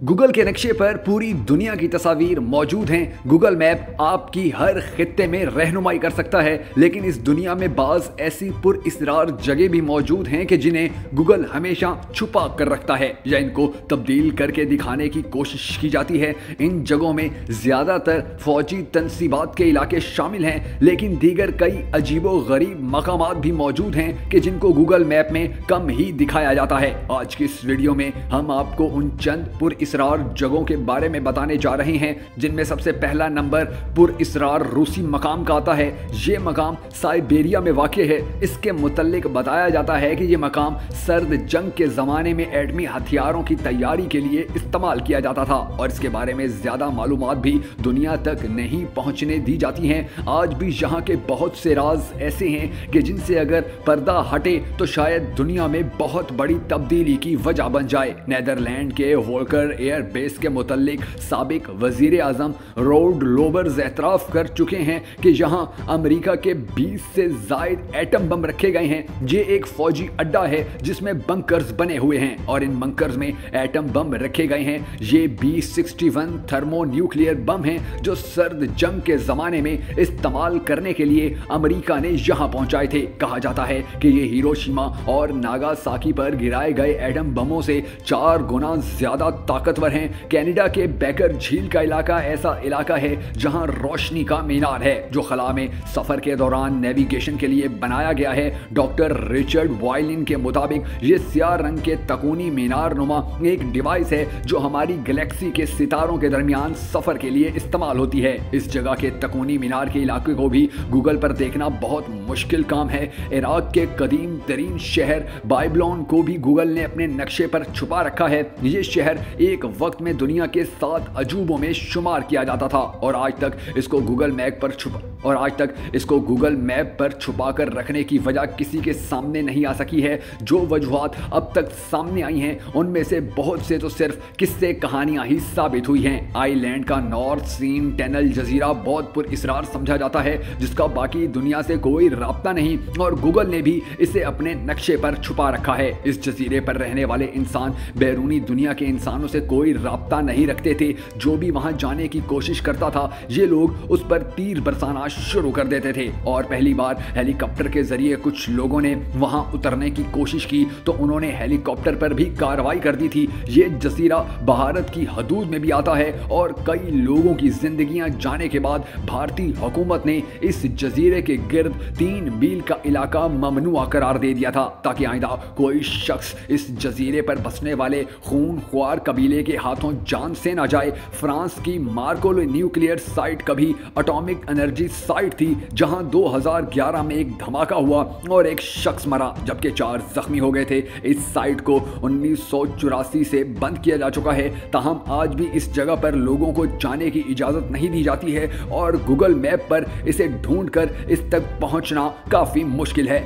Google के नक्शे पर पूरी दुनिया की तस्वीर मौजूद हैं। गूगल मैप आपकी हर खित्ते में रहनुमाई कर सकता है, लेकिन इस दुनिया में बाज ऐसी पुरइसरार जगह भी मौजूद हैं कि जिन्हें गूगल हमेशा छुपा कर रखता है या इनको तब्दील करके दिखाने की कोशिश की जाती है। इन जगहों में ज़्यादातर फौजी तनसीबात के इलाके शामिल हैं, लेकिन दीगर कई अजीबो गरीब मकामात भी मौजूद हैं कि जिनको गूगल मैप में कम ही दिखाया जाता है। आज की इस वीडियो में हम आपको उन चंद पुरइसरार जगहों के बारे में बताने जा रहे हैं, जिनमें सबसे पहला नंबर पुरइसरार रूसी मकाम का आता है। ये मकाम साइबेरिया में वाक़ है। इसके मुतल्लिक बताया जाता है कि ये मकाम सर्द जंग के ज़माने में एटमी हथियारों की तैयारी के लिए इस्तेमाल किया जाता था और इसके बारे में ज़्यादा मालूमात भी दुनिया तक नहीं पहुँचने दी जाती हैं। आज भी यहाँ के बहुत से राज ऐसे हैं कि जिनसे अगर पर्दा हटे तो शायद दुनिया में बहुत बड़ी तब्दीली की वजह बन जाए। नेदरलैंड के वोल्कर एयर बेस के मुतल्लिक साबिक वजीर आजम रोड लोबर्स एतराफ़ कर चुके हैं कि यहाँ अमेरिका के 20 से ज़ायद एटम बम रखे गए हैं। ये एक फौजी अड्डा है जिसमें बंकर्स बने हुए हैं और इन बंकर्स में एटम बम रखे गए हैं। ये B-61 थर्मो न्यूक्लियर बम हैं जो सर्द जंग के ज़माने में इस्तेमाल करने के लिए अमेरिका ने यहाँ पहुँचाए थे। कहा जाता है कि ये हिरोशिमा और नागासाकी पर गिराए गए एटम बमों से 4 गुना ज़्यादा ताकतवर हैं। कनाडा के बेकर झील का इलाका ऐसा इलाका है जहां रोशनी का मीनार है जो खला में सफर के दौरान नेविगेशन के लिए बनाया गया है। डॉक्टर रिचर्ड वायलिन के मुताबिक ये स्याह रंग के तकूनी मीनार नुमा एक डिवाइस है जो हमारी गैलेक्सी के सितारों के दरमियान सफर के लिए इस्तेमाल होती है। इस जगह के तकूनी मीनार के इलाके को भी गूगल पर देखना बहुत मुश्किल काम है। इराक के कदीम तरीन शहर बाइबलोन को भी गूगल ने अपने नक्शे पर छुपा रखा है। ये शहर एक वक्त में दुनिया के 7 अजूबों में शुमार किया जाता था और आज तक इसको गूगल मैप पर छुपा कर रखने की वजह किसी के सामने नहीं आ सकी है। जो वजूहात अब तक सामने आई हैं उनमें से बहुत से तो सिर्फ किस्से कहानियां ही साबित हुई हैं। आइलैंड का नॉर्थ सीन टनल जजीरा बहुत पुरइसरार समझा जाता है जिसका बाकी दुनिया से कोई राब्ता नहीं और गूगल ने भी इसे अपने नक्शे पर छुपा रखा है। इस जजीरे पर रहने वाले इंसान बैरूनी दुनिया के इंसानों से कोई राब्ता नहीं रखते थे। जो भी वहां जाने की कोशिश करता था ये लोग उस पर तीर बरसाना शुरू कर देते थे और पहली बार हेलीकॉप्टर के जरिए कुछ लोगों ने वहां उतरने की कोशिश की तो उन्होंने हेलीकॉप्टर पर भी कार्रवाई कर दी थी। ये जजीरा भारत की हदूद में भी आता है और कई लोगों की जिंदगियां जाने के बाद भारतीय हुकूमत ने इस जजीरे के गिर्द 3 मील का इलाका ममनुआ करार दे दिया था ताकि आइंदा कोई शख्स इस जजीरे पर बसने वाले खूनख्वार कबीले के हाथों जान से ना जाए। फ्रांस की मार्कोलो न्यूक्लियर साइट कभी एटॉमिक एनर्जी साइट थी जहां 2011 में एक धमाका हुआ और एक शख्स मरा जबकि 4 जख्मी हो गए थे। इस साइट को 1984 से बंद किया जा चुका है। ताहम आज भी इस जगह पर लोगों को जाने की इजाज़त नहीं दी जाती है और गूगल मैप पर इसे ढूंढकर इस तक पहुंचना काफ़ी मुश्किल है।